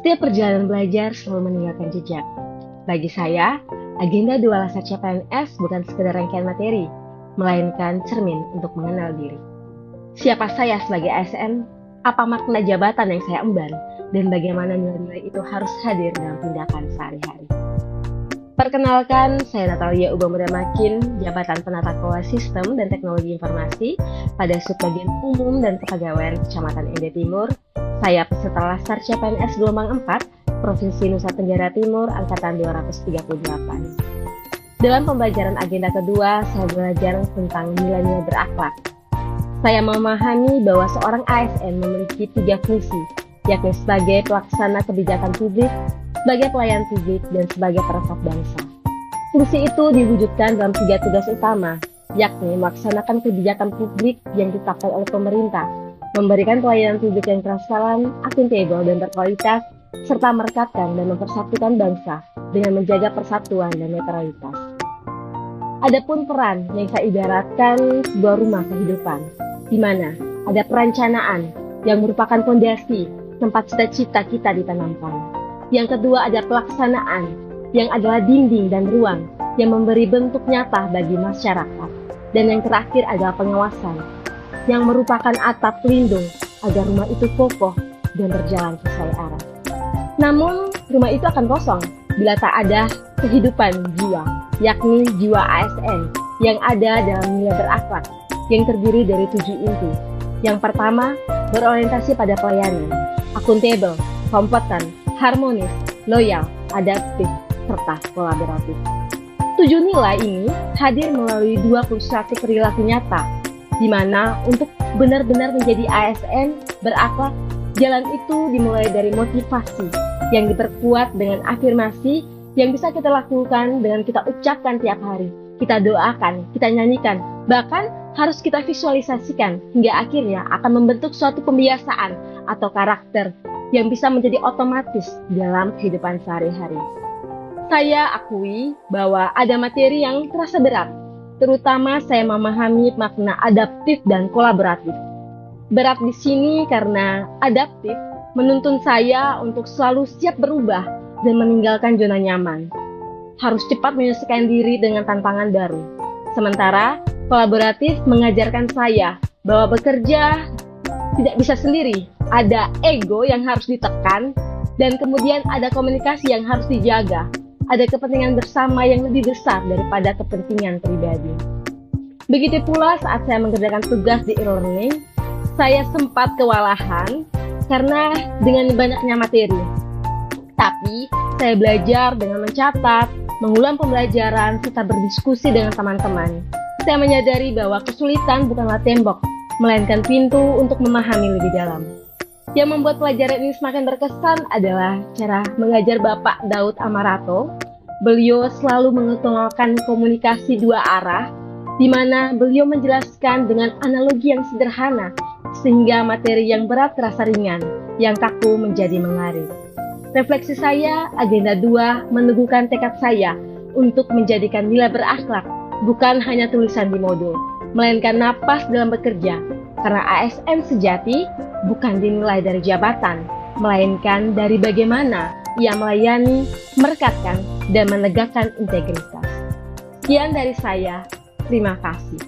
Setiap perjalanan belajar selalu meninggalkan jejak. Bagi saya, agenda 2 Lasar CPNS bukan sekedar rangkaian materi, melainkan cermin untuk mengenal diri. Siapa saya sebagai ASN, apa makna jabatan yang saya emban, dan bagaimana nilai-nilai itu harus hadir dalam tindakan sehari-hari. Perkenalkan, saya Natalia Ubamuda Makin, Jabatan Penata Kelola Sistem dan Teknologi Informasi pada Subbagian Umum dan Kepegawaian Kecamatan Ende Timur. Saya peserta Lasar CPNS Gelombang 4, Provinsi Nusa Tenggara Timur, Angkatan 238. Dalam pembelajaran agenda kedua, saya belajar tentang nilai-nilai berakhlak. Saya memahami bahwa seorang ASN memiliki 3 fungsi, yakni sebagai pelaksana kebijakan publik, sebagai pelayan publik, dan sebagai perekat bangsa. Fungsi itu diwujudkan dalam 3 tugas utama, yakni melaksanakan kebijakan publik yang ditetapkan oleh pemerintah, memberikan pelayanan publik yang transparan, akuntabel, dan berkualitas, serta merekatkan dan mempersatukan bangsa dengan menjaga persatuan dan netralitas. Adapun peran yang saya ibaratkan sebuah rumah kehidupan, di mana ada perencanaan yang merupakan fondasi tempat cita-cita kita ditanamkan. Yang kedua ada pelaksanaan, yang adalah dinding dan ruang yang memberi bentuk nyata bagi masyarakat. Dan yang terakhir adalah pengawasan, yang merupakan atap pelindung agar rumah itu kokoh dan berjalan sesuai arah. Namun, rumah itu akan kosong bila tak ada kehidupan jiwa, yakni jiwa ASN yang ada dalam nilai berakhlak, yang terdiri dari 7 inti. Yang pertama, berorientasi pada pelayanan, akuntabel, kompeten, harmonis, loyal, adaptif, serta kolaboratif. 7 nilai ini hadir melalui 21 perilaku nyata, di mana untuk benar-benar menjadi ASN berakhlak, jalan itu dimulai dari motivasi yang diperkuat dengan afirmasi yang bisa kita lakukan dengan kita ucapkan tiap hari, kita doakan, kita nyanyikan, bahkan harus kita visualisasikan hingga akhirnya akan membentuk suatu pembiasaan atau karakter yang bisa menjadi otomatis dalam kehidupan sehari-hari. Saya akui bahwa ada materi yang terasa berat, terutama saya memahami makna adaptif dan kolaboratif. Berat di sini karena adaptif menuntun saya untuk selalu siap berubah dan meninggalkan zona nyaman. Harus cepat menyesuaikan diri dengan tantangan baru. Sementara kolaboratif mengajarkan saya bahwa bekerja tidak bisa sendiri. Ada ego yang harus ditekan, dan kemudian ada komunikasi yang harus dijaga. Ada kepentingan bersama yang lebih besar daripada kepentingan pribadi. Begitu pula saat saya mengerjakan tugas di e-learning, saya sempat kewalahan karena dengan banyaknya materi. Tapi saya belajar dengan mencatat, mengulang pembelajaran, serta berdiskusi dengan teman-teman. Saya menyadari bahwa kesulitan bukanlah tembok, melainkan pintu untuk memahami lebih dalam. Yang membuat pelajaran ini semakin berkesan adalah cara mengajar Bapak Daud Amarato. Beliau selalu mengutamakan komunikasi 2 arah, di mana beliau menjelaskan dengan analogi yang sederhana, sehingga materi yang berat terasa ringan, yang kaku menjadi mengalir. Refleksi saya, agenda 2 meneguhkan tekad saya untuk menjadikan nilai berakhlak bukan hanya tulisan di modul, melainkan napas dalam bekerja. Karena ASN sejati bukan dinilai dari jabatan, melainkan dari bagaimana ia melayani, merekatkan, dan menegakkan integritas. Sekian dari saya, terima kasih.